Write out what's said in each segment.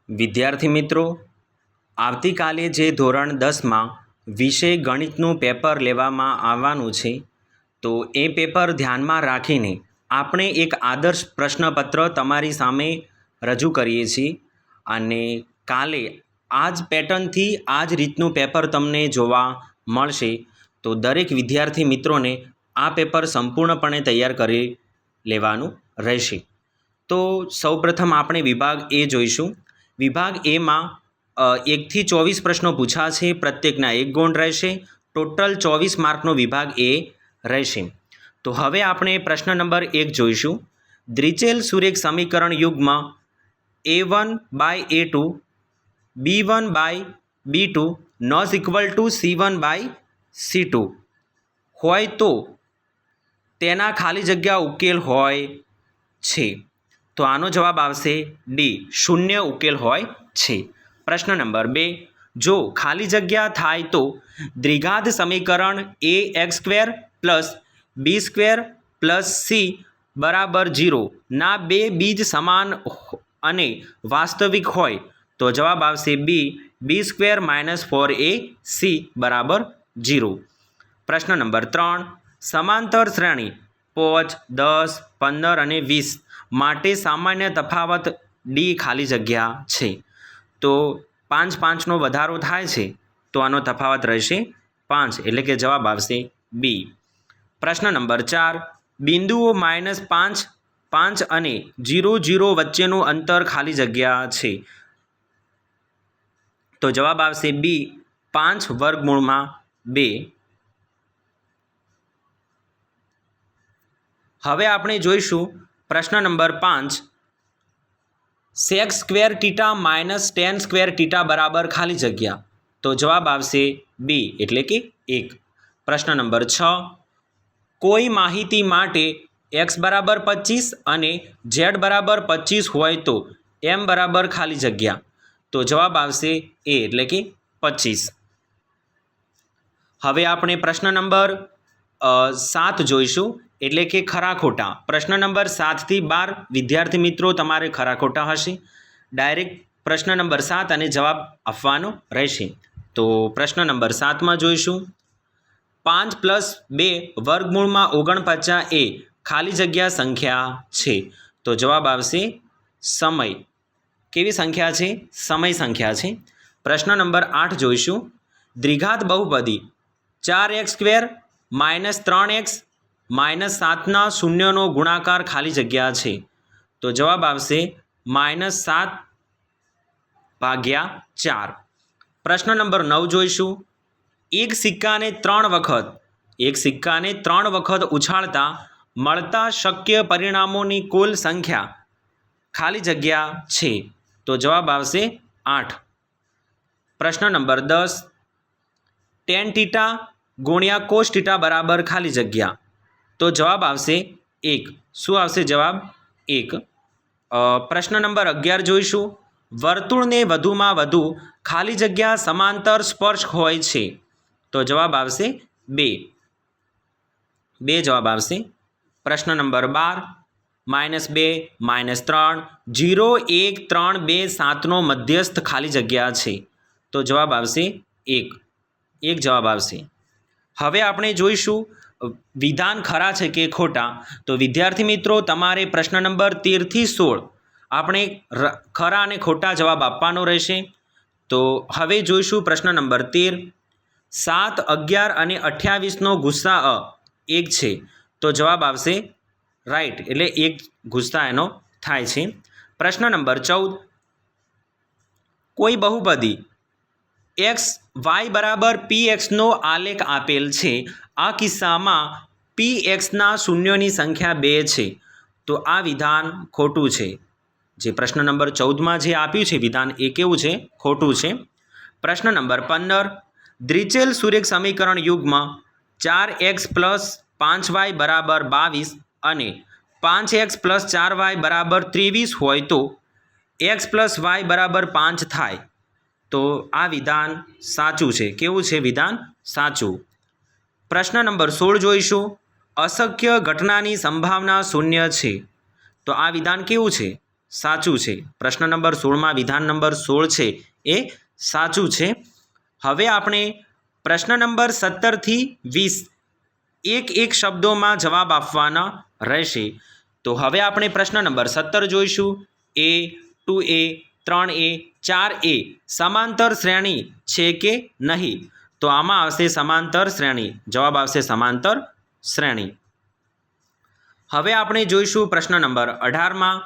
વિદ્યાર્થી મિત્રો, આવતીકાલે જે ધોરણ 10માં વિષય ગણિતનું પેપર લેવામાં આવવાનું છે, તો એ પેપર ધ્યાનમાં રાખીને આપણે એક આદર્શ પ્રશ્નપત્ર તમારી સામે રજૂ કરીએ છીએ અને કાલે આ જ પેટર્નથી આ જ રીતનું પેપર તમને જોવા મળશે. તો દરેક વિદ્યાર્થી મિત્રોને આ પેપર સંપૂર્ણપણે તૈયાર કરી લેવાનું રહેશે. તો સૌપ્રથમ આપણે વિભાગ એ જોઈશું. વિભાગ એમાં 1 થી 24 પ્રશ્નો પૂછાશે, પ્રત્યેકના 1 ગુણ રહેશે. ટોટલ 24 માર્કનો વિભાગ એ રહેશે. તો હવે આપણે પ્રશ્ન નંબર 1 જોઈશું. દ્વિચલ સુરેખ સમીકરણ યુગ્મ a1/a2 b1/b2 not equal to c1/c2 હોય તો તેના ખાલી જગ્યા ઉકેલ હોય છે. તો આનો જવાબ આવશે ડી, શૂન્ય ઉકેલ હોય છે. પ્રશ્ન નંબર 2, જો ખાલી જગ્યા થાય તો દ્વિઘાત સમીકરણ ax² + b² + c બરાબર 0 ના બે બીજ સમાન અને વાસ્તવિક હોય તો જવાબ આવશે બી, b² - 4ac બરાબર 0. પ્રશ્ન નંબર 3, સમાંતર શ્રેણી 5, 10, 15 અને 20 માટે સામાન્ય તફાવત ડી ખાલી જગ્યા છે. તો 5, 5નો વધારો થાય છે તો આનો તફાવત રહેશે 5, એટલે કે જવાબ આવશે બી. પ્રશ્ન નંબર 4, બિંદુઓ -5, 5 અને 0, 0 વચ્ચેનું અંતર ખાલી જગ્યા છે. તો જવાબ આવશે બી, 5√2. હવે આપણે જોઈશું પ્રશ્ન નંબર 5, sec² θ - tan² θ બરાબર ખાલી જગ્યા. તો જવાબ આવશે બી, એટલે કે 1. પ્રશ્ન નંબર 6, કોઈ માહિતી માટે x બરાબર 25 અને z બરાબર 25 હોય તો m બરાબર ખાલી જગ્યા. તો જવાબ આવશે એ, એટલે કે 25. હવે આપણે પ્રશ્ન નંબર 7 જોઈશું, એટલે કે ખરા ખોટા. પ્રશ્ન નંબર 7 થી 12 વિદ્યાર્થી મિત્રો તમારે ખરા ખોટા હશે. ડાયરેક્ટ પ્રશ્ન નંબર 7 અને જવાબ આપવાનો રહેશે. તો પ્રશ્ન નંબર 7માં જોઈશું. 5 + 2 વર્ગમૂળમાં 49 એ ખાલી જગ્યા સંખ્યા છે. તો જવાબ આવશે સમય. કેવી સંખ્યા છે? સમય સંખ્યા છે. પ્રશ્ન નંબર 8 જોઈશું. દ્વિઘાત બહુપદી 4x² - 3x - 7ના શૂન્યનો ગુણાકાર ખાલી જગ્યા છે. તો જવાબ આવશે -7/4. પ્રશ્ન નંબર 9 જોઈશું. એક સિક્કાને 3 વખત ઉછાળતા મળતા શક્ય પરિણામોની કુલ સંખ્યા ખાલી જગ્યા છે. તો જવાબ આવશે 8. પ્રશ્ન નંબર 10, tan θ × cos θ બરાબર ખાલી જગ્યા. તો જવાબ આવશે 1. શું આવશે જવાબ? 1. પ્રશ્ન નંબર 11 જોઈશું. વર્તુળને વધુમાં વધુ ખાલી જગ્યા સમાંતર સ્પર્શ હોય છે. તો જવાબ આવશે 2. 2 જવાબ આવશે. પ્રશ્ન નંબર 12, -2, -3, 0, 1, 3, 2, 7નો મધ્યસ્થ ખાલી જગ્યા છે. તો જવાબ આવશે 1. 1 જવાબ આવશે. હવે આપણે જોઈશું વિધાન ખરા છે કે ખોટા. તો વિદ્યાર્થી મિત્રો તમારે પ્રશ્ન નંબર 13 થી 16 આપણે ખરા અને ખોટા જવાબ આપવાનો રહેશે. તો હવે જોઈશું પ્રશ્ન નંબર 13. 7, 11 અને 28નો ગુસાઅ 1 છે. તો જવાબ આવશે રાઈટ, એટલે 1 ગુસાઅ એનો થાય છે. પ્રશ્ન નંબર 14, કોઈ બહુપદી x y બરાબર px નો આલેખ આપેલ છે. આ કિસ્સામાં pxના શૂન્યોની સંખ્યા 2 છે. તો આ વિધાન ખોટું છે. જે પ્રશ્ન નંબર 14માં જે આપ્યું છે વિધાન એ કેવું છે? ખોટું છે. પ્રશ્ન નંબર 15, દ્વિચલ સુરેખ સમીકરણ યુગ્મ 4x + 5y બરાબર 22 અને 5x + 4y બરાબર 23 હોય તો x + y બરાબર 5 થાય. તો આ વિધાન સાચું છે. કેવું છે વિધાન? સાચું. પ્રશ્ન નંબર 16 જોઈશું. અશક્ય ઘટનાની સંભાવના 0 છે. તો આ વિધાન કેવું છે? સાચું છે. પ્રશ્ન નંબર 16માં વિધાન નંબર 16 છે એ સાચું છે. હવે આપણે પ્રશ્ન નંબર 17 થી 20 એક એક શબ્દોમાં જવાબ આપવાના રહેશે. તો હવે આપણે પ્રશ્ન નંબર 17 જોઈશું. A, 2A, 3A, 4A સમાંતર શ્રેણી છે કે નહીં? તો આમાં આવશે સમાંતર શ્રેણી. જવાબ આવશે સમાંતર શ્રેણી. હવે આપણે જોઈશું પ્રશ્ન નંબર 18માં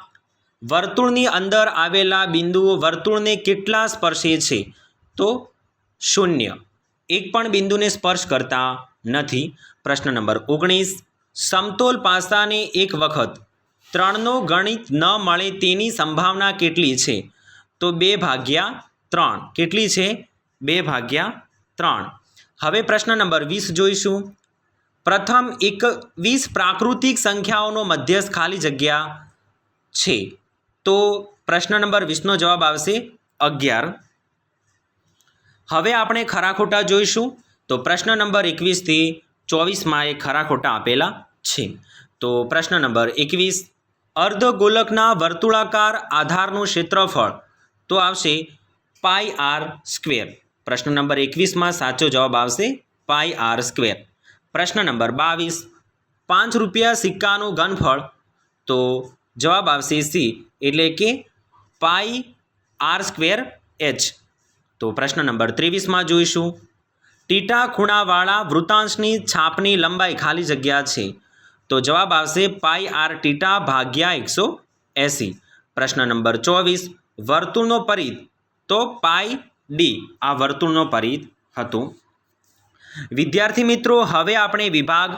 વર્તુળની અંદર આવેલા બિંદુઓ વર્તુળને કેટલા સ્પર્શે છે? તો 0. એક પણ બિંદુને સ્પર્શ કરતા નથી. પ્રશ્ન નંબર 19 સમતોલ પાસાને એક વખત 3નો ગણિત ન મળે તેની સંભાવના કેટલી છે? તો 2/3. કેટલી છે? 2/3. હવે પ્રશ્ન નંબર 20 જોઈશું. પ્રથમ 21 પ્રાકૃતિક સંખ્યાઓનો મધ્યસ્થ ખાલી જગ્યા છે. તો પ્રશ્ન નંબર 20નો જવાબ આવશે 11. હવે આપણે ખરા ખોટા જોઈશું. તો પ્રશ્ન નંબર 21 થી 24માં એ ખરા ખોટા આપેલા છે. તો પ્રશ્ન નંબર 21 અર્ધગોલકના વર્તુળાકાર આધારનું ક્ષેત્રફળ તો આવશે πr². પ્રશ્ન નંબર 21માં સાચો જવાબ આવશે πr². પ્રશ્ન નંબર 22 ₹5 સિક્કાનું ઘનફળ તો જવાબ આવશે સી એટલે કે πr²h. તો પ્રશ્ન નંબર 23માં જોઈશું. ટીટા ખૂણાવાળા વૃત્તાંશની છાપની લંબાઈ ખાલી જગ્યા છે. તો જવાબ આવશે πr θ/180. પ્રશ્ન નંબર 24 વર્તુળનો પરિઘ તો πd આ વર્તુળનો પરિઘ હતો. વિદ્યાર્થી મિત્રો હવે આપણે વિભાગ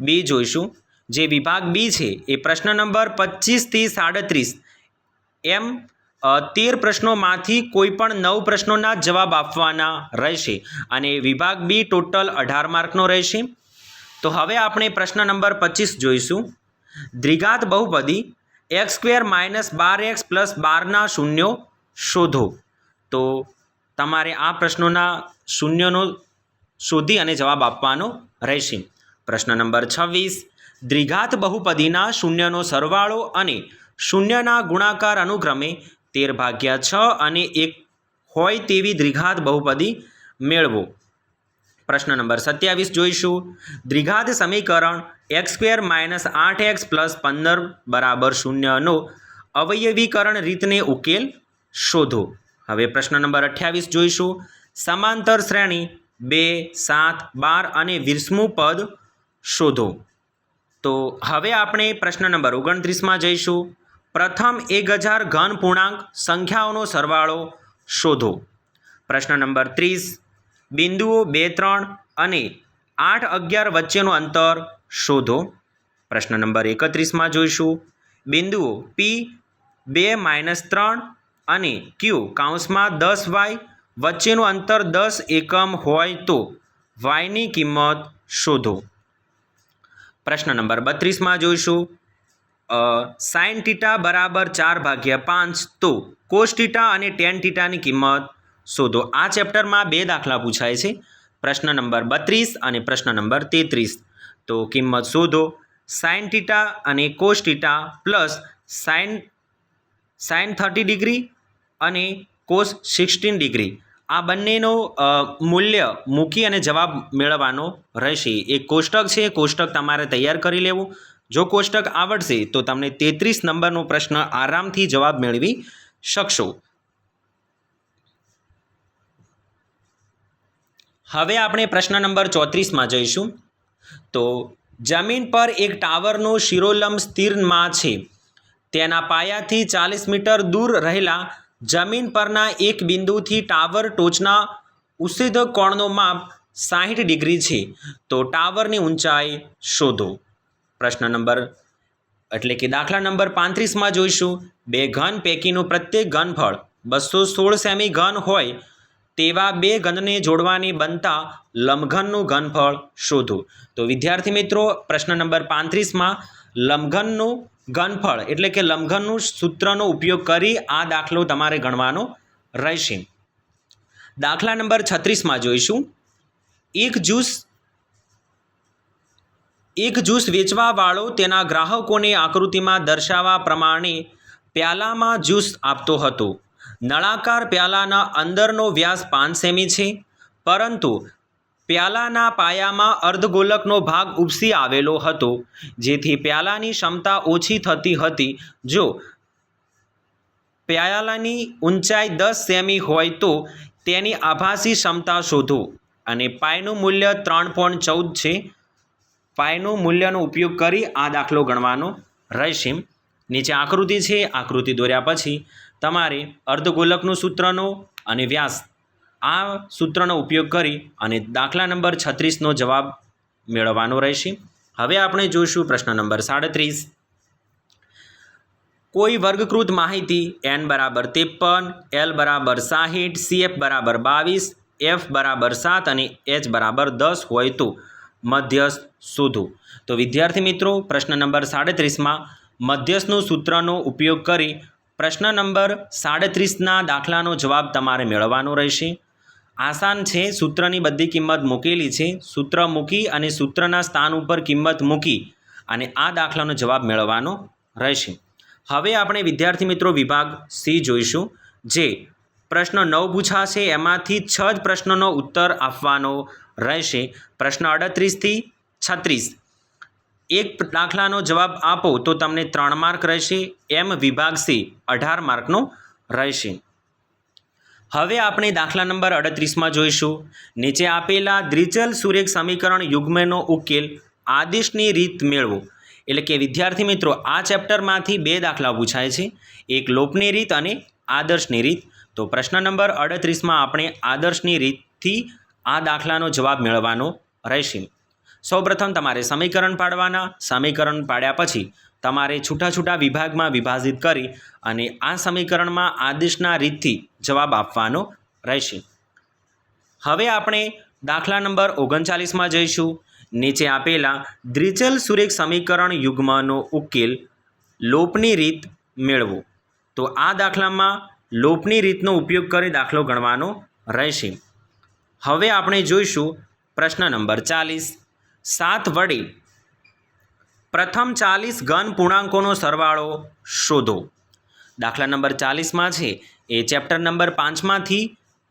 2 જોઈશું. જે વિભાગ 2 છે એ પ્રશ્ન નંબર 25 થી 37 એમ 13 પ્રશ્નોમાંથી કોઈ પણ 9 પ્રશ્નોના જવાબ આપવાના રહેશે અને વિભાગ 2 ટોટલ 18 માર્કનો રહેશે. તો હવે આપણે પ્રશ્ન નંબર 25 જોઈશું. દ્વિઘાત બહુપદી x² - 12x + 12ના શૂન્યો શોધો. તો તમારે આ પ્રશ્નોના શૂન્યનો શોધી અને જવાબ આપવાનો રહેશે. પ્રશ્ન નંબર 26 દ્વિઘાત બહુપદીના શૂન્યનો સરવાળો અને શૂન્યના ગુણાકાર અનુક્રમે 13/6 અને 1 હોય તેવી દ્વિઘાત બહુપદી મેળવો. પ્રશ્ન નંબર 27 જોઈશું. દ્વિઘાત સમીકરણ x² - 8x + 15 = 0નો અવયવીકરણ રીતને ઉકેલ શોધો. હવે પ્રશ્ન નંબર 28 જોઈશું. સમાંતર શ્રેણી 2, 7, 12 અને 20મું પદ શોધો. તો હવે આપણે પ્રશ્ન નંબર 29માં જઈશું. પ્રથમ 1000 ઘન પૂર્ણાંક સંખ્યાઓનો સરવાળો શોધો. પ્રશ્ન નંબર 30 બિંદુઓ 2, 3 અને 8, 11 વચ્ચેનું અંતર શોધો. પ્રશ્ન નંબર 31માં જોઈશું. બિંદુઓ P 2 - 3 અને Q કૌંસમાં 10y વચ્ચેનું અંતર 10 એકમ હોય તો yની કિંમત શોધો. પ્રશ્ન નંબર 32માં જોઈશું. sin θ = 4/5 તો cos θ અને tan θની કિંમત શોધો. આ ચેપ્ટરમાં 2 દાખલા પૂછાય છે. પ્રશ્ન નંબર 32 અને પ્રશ્ન નંબર 33. તો કિંમત શોધો. sin θ અને cos θ પ્લસ sin 30 ડિગ્રી અને cos 16 ડિગ્રી આ બંનેનો મૂલ્ય મૂકી અને જવાબ મેળવવાનો રહેશે. એક કોષ્ટક છે, કોષ્ટક તમારે તૈયાર કરી લેવું. જો કોષ્ટક આવડશે તો તમને 33 નંબરનો પ્રશ્ન આરામથી જવાબ મેળવી શકશો. હવે આપણે પ્રશ્ન નંબર 34માં જઈશું. તો જમીન પર એક ટાવરનો શિરોલંબ સ્થિરમાં છે. તેના પાયાથી 40 મીટર દૂર રહેલા જમીન પરના એક બિંદુથી ટાવર ટોચના ઉત્સીધ કોણનો માપ 60 ડિગ્રી છે. તો ટાવરની ઊંચાઈ શોધો. પ્રશ્ન નંબર એટલે કે દાખલા નંબર 35માં જોઈશું. 2 ઘન પૈકીનું પ્રત્યેક ઘનફળ 216 સેમી ઘન હોય તેવા 2 ઘનને જોડવાની બનતા લંબઘનનું ઘનફળ શોધો. તો વિદ્યાર્થી મિત્રો પ્રશ્ન નંબર 35માં લંબઘનનું ઘનફળ એટલે કે લંબઘનનું સૂત્રનો ઉપયોગ કરી આ દાખલો તમારે ગણવાનો રહેશે. દાખલા નંબર 36માં જોઈશું. એક જ્યુસ વેચવાવાળો તેના ગ્રાહકોને આકૃતિમાં દર્શાવવા પ્રમાણે પ્યાલામાં જ્યુસ આપતો હતો. નળાકાર પ્યાલાના અંદરનો વ્યાસ 5 સેમી છે, પરંતુ પ્યાલાના પાયામાં અર્ધગોલકનો ભાગ ઉપસી આવેલો હતો, જેથી પ્યાલાની ક્ષમતા ઓછી થતી હતી. જો પ્યાલાની ઊંચાઈ 10 સેમી હોય તો તેની આભાસી ક્ષમતા શોધો. અને પાયનું મૂલ્ય 3.14 છે. પાયનું મૂલ્યનો ઉપયોગ કરી આ દાખલો ગણવાનો રહેશે. નીચે આકૃતિ છે. આકૃતિ દોર્યા પછી તમારે અર્ધગોલકનું સૂત્રનો અને વ્યાસ આ સૂત્રનો ઉપયોગ કરી અને દાખલા નંબર 36નો જવાબ મેળવવાનો રહેશે. હવે આપણે જોઈશું પ્રશ્ન નંબર 37. કોઈ વર્ગકૃત માહિતી n બરાબર 53, l બરાબર 60, cf બરાબર 22, f બરાબર 7 અને h બરાબર 10 હોય તો મધ્યસ્થ શોધો. તો વિદ્યાર્થી મિત્રો, પ્રશ્ન નંબર 37માં મધ્યસ્થનું સૂત્રનો ઉપયોગ કરી પ્રશ્ન નંબર 37ના દાખલાનો જવાબ તમારે મેળવવાનો રહેશે. આસાન છે. સૂત્રની બધી કિંમત મૂકેલી છે. સૂત્ર મૂકી અને સૂત્રના સ્થાન ઉપર કિંમત મૂકી અને આ દાખલાનો જવાબ મેળવવાનો રહેશે. હવે આપણે વિદ્યાર્થી મિત્રો વિભાગ સી જોઈશું, જે પ્રશ્ન 9 પૂછાશે. એમાંથી 6 જ પ્રશ્નનો ઉત્તર આપવાનો રહેશે. પ્રશ્ન 38થી 36 એક દાખલાનો જવાબ આપો તો તમને 3 માર્ક રહેશે. એમ વિભાગ સી 18 માર્કનો રહેશે. હવે આપણે દાખલા નંબર 38માં જોઈશું. નીચે આપેલા દ્વિચલ-સુરેખ સમીકરણ યુગ્મનો ઉકેલ આદેશની રીત મેળવો. એટલે કે વિદ્યાર્થી મિત્રો, આ ચેપ્ટરમાંથી 2 દાખલા પૂછાય છે, એક લોપની રીત અને આદર્શની રીત. તો પ્રશ્ન નંબર 38માં આપણે આદર્શની રીતથી આ દાખલાનો જવાબ મેળવવાનો રહેશે. સૌપ્રથમ તમારે સમીકરણ પાડવાના. સમીકરણ પાડ્યા પછી તમારે છૂટા છૂટા વિભાગમાં વિભાજિત કરી અને આ સમીકરણમાં આદેશના રીતથી જવાબ આપવાનો રહેશે. હવે આપણે દાખલા નંબર 39માં જઈશું. નીચે આપેલા દ્વિચલ-સુરેખ સમીકરણ યુગ્મનો ઉકેલ લોપની રીત મેળવો. તો આ દાખલામાં લોપની રીતનો ઉપયોગ કરી દાખલો ગણવાનો રહેશે. હવે આપણે જોઈશું પ્રશ્ન નંબર 40. 7 વડે પ્રથમ 40 ઘન પૂર્ણાંકોનો સરવાળો શોધો. દાખલા નંબર 40માં છે એ ચેપ્ટર નંબર 5માંથી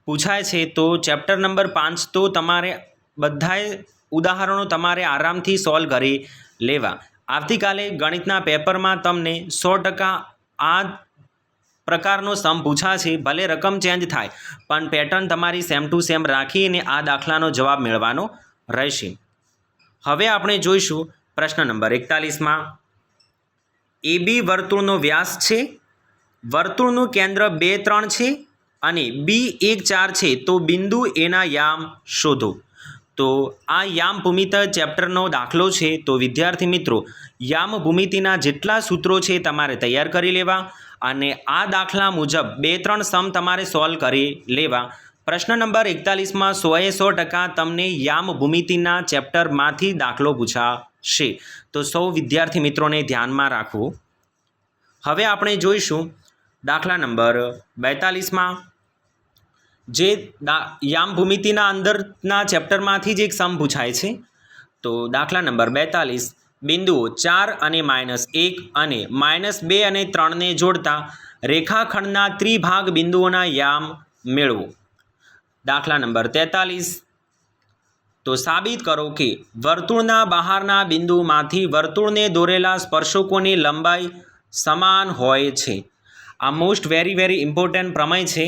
પૂછાય છે. તો ચેપ્ટર નંબર 5 તો તમારે બધાએ ઉદાહરણો તમારે આરામથી સોલ્વ કરી લેવા. આવતીકાલે ગણિતના પેપરમાં તમને 100% આ પ્રકારનો સમ પૂછાશે. ભલે રકમ ચેન્જ થાય પણ પેટર્ન તમારી સેમ ટુ સેમ રાખીને આ દાખલાનો જવાબ મેળવવાનો રહેશે. હવે આપણે જોઈશું પ્રશ્ન નંબર 41માં. AB વર્તુળનો વ્યાસ છે, વર્તુળનું કેન્દ્ર 2, 3 છે અને B 1, 4 છે. તો બિંદુ એના યામ શોધો. તો આ યામ ભૂમિતિ ચેપ્ટરનો દાખલો છે. તો વિદ્યાર્થી મિત્રો, યામ ભૂમિતિના જેટલા સૂત્રો છે તમારે તૈયાર કરી લેવા અને આ દાખલા મુજબ 2-3 સમ તમારે સોલ્વ કરી લેવા. પ્રશ્ન નંબર 41માં 100% તમને યામ ભૂમિતિના ચેપ્ટરમાંથી દાખલો પૂછાશે. તો સૌ વિદ્યાર્થી મિત્રોને ધ્યાનમાં રાખવું. હવે આપણે જોઈશું દાખલા નંબર 42માં, જે યામ ભૂમિતિના અંદરના ચેપ્ટરમાંથી જ એક સમ પૂછાય છે. તો દાખલા નંબર 42, બિંદુઓ 4 અને -1 અને -2 અને 3ને જોડતા રેખાખંડના ત્રિભાગ બિંદુઓના યામ મેળવો. દાખલા નંબર 43, તો સાબિત કરો કે વર્તુળના બહારના બિંદુમાંથી વર્તુળને દોરેલા સ્પર્શકોની લંબાઈ સમાન હોય છે. આ મોસ્ટ વેરી ઇમ્પોર્ટન્ટ પ્રમેય છે,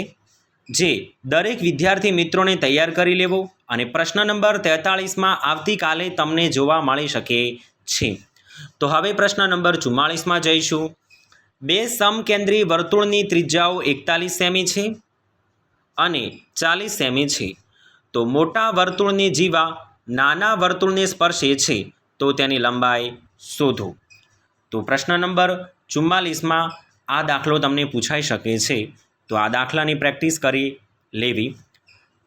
જે દરેક વિદ્યાર્થી મિત્રોને તૈયાર કરી લેવો અને પ્રશ્ન નંબર 43માં આવતીકાલે તમને જોવા મળી શકે છે. તો હવે પ્રશ્ન નંબર 44માં જઈશું. 2 સમકેન્દ્રી વર્તુળની ત્રિજ્યાઓ 41 સેમી છે અને 40 સેમી છે. તો મોટા વર્તુળની જીવા નાના વર્તુળને સ્પર્શે છે, તો તેની લંબાઈ શોધો. તો પ્રશ્ન નંબર 44માં આ દાખલો તમને પૂછાઈ શકે છે. તો આ દાખલાની પ્રેક્ટિસ કરી લેવી.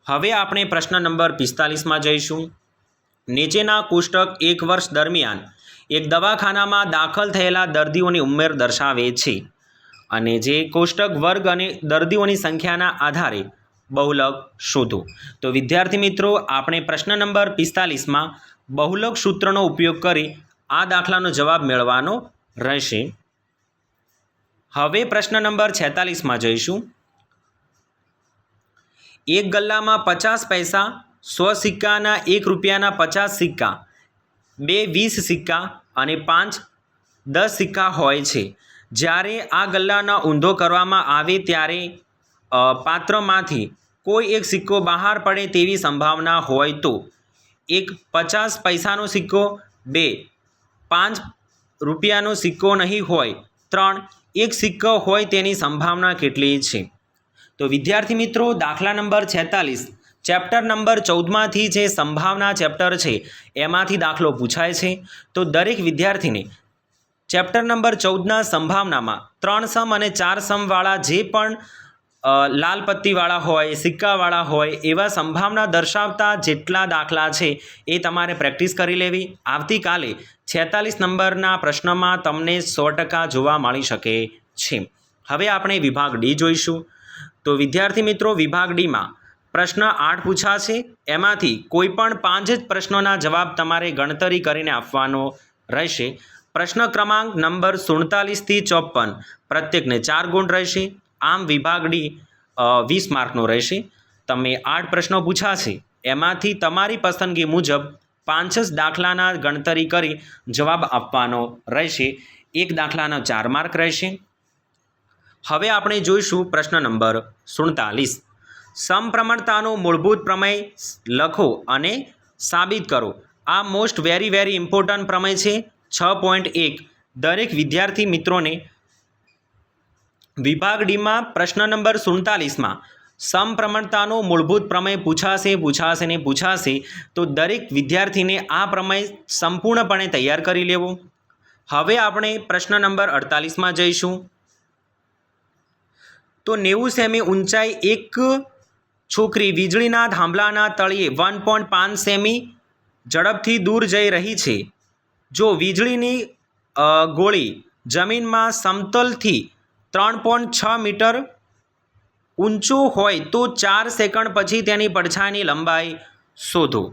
હવે આપણે પ્રશ્ન નંબર 45માં જઈશું. નીચેના કોષ્ટક 1 વર્ષ દરમિયાન એક દવાખાનામાં દાખલ થયેલા દર્દીઓની ઉંમર દર્શાવે છે અને જે કોષ્ટક વર્ગ અને દર્દીઓની સંખ્યાના આધારે બહુલક શોધો. તો વિદ્યાર્થી મિત્રો, આપણે પ્રશ્ન નંબર 45માં બહુલક સૂત્રનો ઉપયોગ કરી આ દાખલાનો જવાબ મેળવવાનો રહેશે. હવે પ્રશ્ન નંબર 46માં જઈશું. એક ગલ્લામાં 50 પૈસા, 100 સિક્કાના 1 રૂપિયાના 50 સિક્કા, 2 20 સિક્કા અને 5 10 સિક્કા હોય છે. જ્યારે આ ગલ્લાનો ઊંધો કરવામાં આવે ત્યારે પાત્રમાંથી કોઈ એક સિક્કો બહાર પડે તેવી સંભાવના હોય તો 1 50 પૈસાનો સિક્કો, 2 5 રૂપિયાનો સિક્કો નહીં હોય, 3 એક સિક્કો હોય તેની સંભાવના કેટલી છે? તો વિદ્યાર્થી મિત્રો, દાખલા નંબર 46 ચેપ્ટર નંબર 14માંથી જે સંભાવના ચેપ્ટર છે એમાંથી દાખલો પૂછાય છે. તો દરેક વિદ્યાર્થીને ચેપ્ટર નંબર 14ના સંભાવનામાં 3 સમ અને 4 સમવાળા જે પણ લાલ પટ્ટીવાળા હોય, સિક્કાવાળા હોય એવા સંભાવના દર્શાવતા જેટલા દાખલા છે એ તમારે પ્રેક્ટિસ કરી લેવી. આવતીકાલે 46 નંબરના પ્રશ્નમાં તમને 100% જોવા મળી શકે છે. હવે આપણે વિભાગ ડી જોઈશું. તો વિદ્યાર્થી મિત્રો, વિભાગ ડીમાં પ્રશ્ન 8 પૂછાશે. એમાંથી કોઈ પણ 5 જ પ્રશ્નોના જવાબ તમારે ગણતરી કરીને આપવાનો રહેશે. પ્રશ્ન ક્રમાંક નંબર 47 થી 54 પ્રત્યેકને 4 ગુણ રહેશે. આમ વિભાગ ડી 20 માર્કનો રહેશે. તમે 8 પ્રશ્નો પૂછાશે, એમાંથી તમારી પસંદગી મુજબ 5 જ દાખલાના ગણતરી કરી જવાબ આપવાનો રહેશે. એક દાખલાના 4 માર્ક રહેશે. હવે આપણે જોઈશું પ્રશ્ન નંબર 47. સમપ્રમાણતાનો મૂળભૂત પ્રમેય લખો અને સાબિત કરો. આ મોસ્ટ વેરી ઇમ્પોર્ટન્ટ પ્રમેય છે. 6.1 દરેક વિદ્યાર્થી મિત્રોને વિભાગ ડીમાં પ્રશ્ન નંબર 47માં સમપ્રમાણતાનો મૂળભૂત પ્રમેય પૂછાશે. તો દરેક વિદ્યાર્થીને આ પ્રમેય સંપૂર્ણપણે તૈયાર કરી લેવો. હવે આપણે પ્રશ્ન નંબર 48માં જઈશું. તો 90 સેમી ઊંચાઈ એક છોકરી વીજળીના થાંભલાના તળિયે 1.5 સેમી ઝડપથી દૂર જઈ રહી છે. જો વીજળીની ગોળી જમીનમાં સમતલથી 3.6 મીટર ઊંચો હોય તો 4 સેકન્ડ પછી તેની પડછાયાની લંબાઈ શોધો.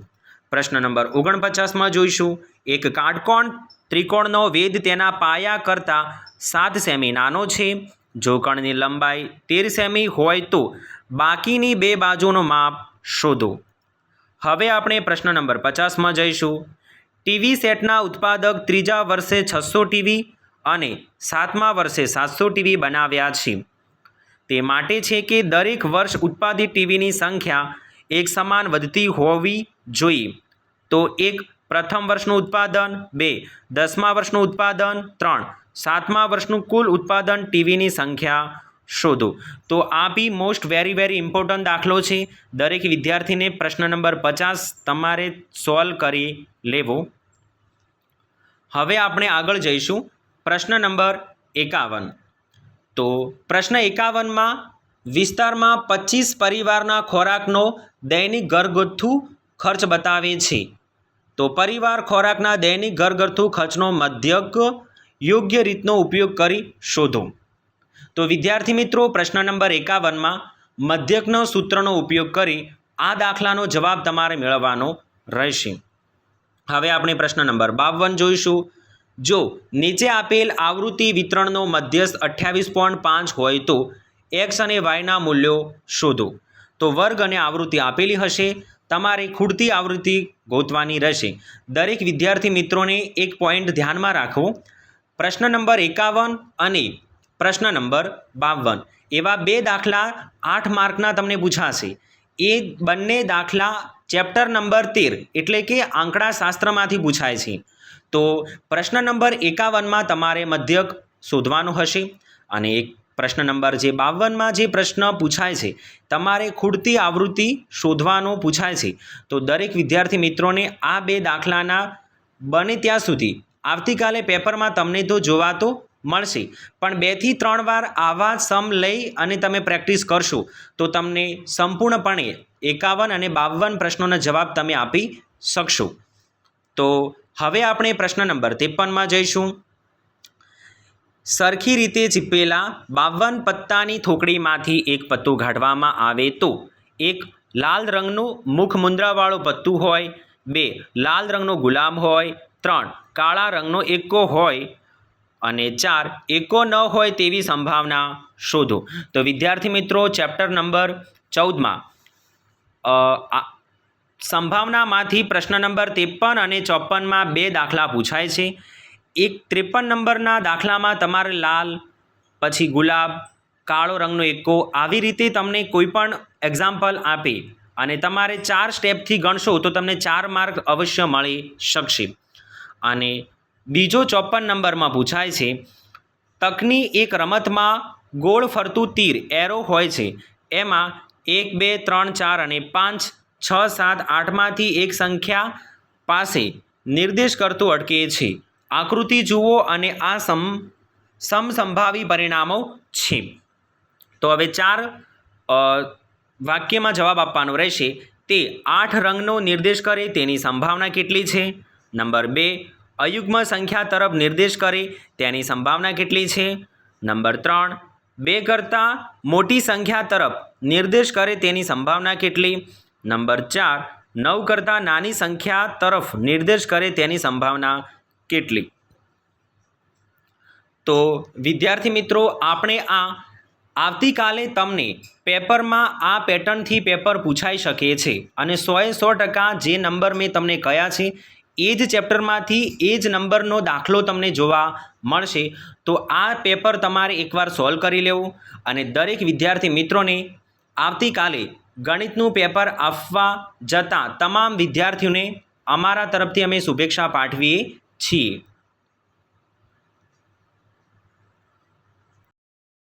પ્રશ્ન નંબર 49માં જોઈશું. એક કાટકોણ ત્રિકોણનો વેધ તેના પાયા કરતાં 7 સેમી નાનો છે. જો કણની લંબાઈ 13 સેમી હોય તો બાકીની 2 બાજુનું માપ શોધો. હવે આપણે પ્રશ્ન નંબર 50માં જઈશું. ટીવી સેટના ઉત્પાદક ત્રીજા વર્ષે 600 ટીવી અને 7મા વર્ષે 700 ટીવી બનાવ્યા છે. તે માટે છે કે દરેક વર્ષ ઉત્પાદિત ટીવીની સંખ્યા એક સમાન વધતી હોવી જોઈએ. તો 1 પ્રથમ વર્ષનું ઉત્પાદન, 2 10મા વર્ષનું ઉત્પાદન, 3 7મા વર્ષનું કુલ ઉત્પાદન ટીવીની સંખ્યા શોધો. તો આ બી મોસ્ટ વેરી ઇમ્પોર્ટન્ટ દાખલો છે. દરેક વિદ્યાર્થીને પ્રશ્ન નંબર 50 તમારે સોલ્વ કરી લેવો. હવે આપણે આગળ જઈશું પ્રશ્ન નંબર 51. તો પ્રશ્ન 51માં વિસ્તારમાં 25 પરિવારના ખોરાકનો દૈનિક ઘરગથ્થુ ખર્ચ બતાવે છે. તો પરિવાર ખોરાકના દૈનિક ઘરગથ્થુ ખર્ચનો મધ્યક યોગ્ય રીતનો ઉપયોગ કરી શોધો. તો વિદ્યાર્થી મિત્રો, પ્રશ્ન નંબર 51માં મધ્યકનો સૂત્રનો ઉપયોગ કરી આ દાખલાનો જવાબ તમારે મેળવવાનો રહેશે. હવે આપણે પ્રશ્ન નંબર 52 જોઈશું. જો નીચે આપેલ આવૃત્તિ વિતરણનો મધ્યસ્થ 28.5 હોય તો એક્સ અને વાયના મૂલ્યો શોધો. તો વર્ગ અને આવૃત્તિ આપેલી હશે. તમારે ખૂટતી આવૃત્તિ ગોતવાની રહેશે. દરેક વિદ્યાર્થી મિત્રોને એક પોઈન્ટ ધ્યાનમાં રાખવો. પ્રશ્ન નંબર 51 અને પ્રશ્ન નંબર 52 એવા 2 દાખલા 8 માર્કના તમને પૂછાશે. એ બંને દાખલા ચેપ્ટર નંબર 13 એટલે કે આંકડાશાસ્ત્રમાંથી પૂછાય છે. તો પ્રશ્ન નંબર 51માં તમારે મધ્યક શોધવાનું હશે અને એક પ્રશ્ન નંબર 52માં જે પ્રશ્ન પૂછાય છે તમારે ખૂટતી આવૃત્તિ શોધવાનો પૂછાય છે. તો દરેક વિદ્યાર્થી મિત્રોને આ 2 દાખલાના બને ત્યાં સુધી આવતીકાલે પેપરમાં તમને તો જોવા તો મળશે, પણ 2 થી 3 વાર આવા સમ લઈ અને તમે પ્રેક્ટિસ કરશો તો તમને સંપૂર્ણપણે 51 અને 52 પ્રશ્નોના જવાબ તમે આપી શકશો. તો હવે આપણે પ્રશ્ન નંબર 53માં જઈશું. સરખી રીતે ચીપેલા 52 પત્તાની થોકડીમાંથી એક પત્તું કાઢવામાં આવે તો 1 લાલ રંગનું મુખ મુદ્રાવાળું પત્તું હોય, 2 લાલ રંગનો ગુલાબ હોય, 3 કાળા રંગનો એક્કો હોય અને 4 એકો ન હોય તેવી સંભાવના શોધો. તો વિદ્યાર્થી મિત્રો ચેપ્ટર નંબર 14માં સંભાવનામાંથી પ્રશ્ન નંબર 53 અને 54માં 2 દાખલા પૂછાય છે. એક 53 નંબરના દાખલામાં તમારે લાલ, પછી ગુલાબ, કાળો રંગનો એકો આવી રીતે તમને કોઈ પણ એક્ઝામ્પલ આપે અને તમારે 4 સ્ટેપથી ગણશો તો તમને 4 માર્ક અવશ્ય મળી શકશે. અને બીજો 54 નંબરમાં પૂછાય છે તકની એક રમતમાં ગોળ ફરતું તીર એરો હોય છે. એમાં 1 2 3 4 અને 5 6 7 8માંથી એક સંખ્યા પાસે નિર્દેશ કરતું અટકે છે. આકૃતિ જુઓ અને આ સમસંભાવી પરિણામો છે. તો હવે 4 વાક્યમાં જવાબ આપવાનો રહેશે. તે 8 રંગનો નિર્દેશ કરે તેની સંભાવના કેટલી છે? નંબર 2 અયુગ્મ સંખ્યા તરફ નિર્દેશ કરે તેની સંભાવના કેટલી છે? નંબર 3 2 કરતાં મોટી સંખ્યા તરફ નિર્દેશ કરે તેની સંભાવના કેટલી? નંબર 4 9 કરતાં નાની સંખ્યા તરફ નિર્દેશ કરે તેની સંભાવના કેટલી? તો વિદ્યાર્થી મિત્રો આપણે આવતીકાલે તમને પેપરમાં આ પેટર્નથી પેપર પૂછાઈ શકે છે અને 100% જે નંબર મેં તમને કહ્યા છે એ જ ચેપ્ટરમાંથી એ જ નંબરનો દાખલો તમને જોવા મળશે. તો આ પેપર તમારે એકવાર સોલ્વ કરી લેવું અને દરેક વિદ્યાર્થી મિત્રોને આવતીકાલે ગણિતનું પેપર આપવા જતાં તમામ વિદ્યાર્થીઓને અમારા તરફથી અમે શુભેચ્છા પાઠવીએ છીએ.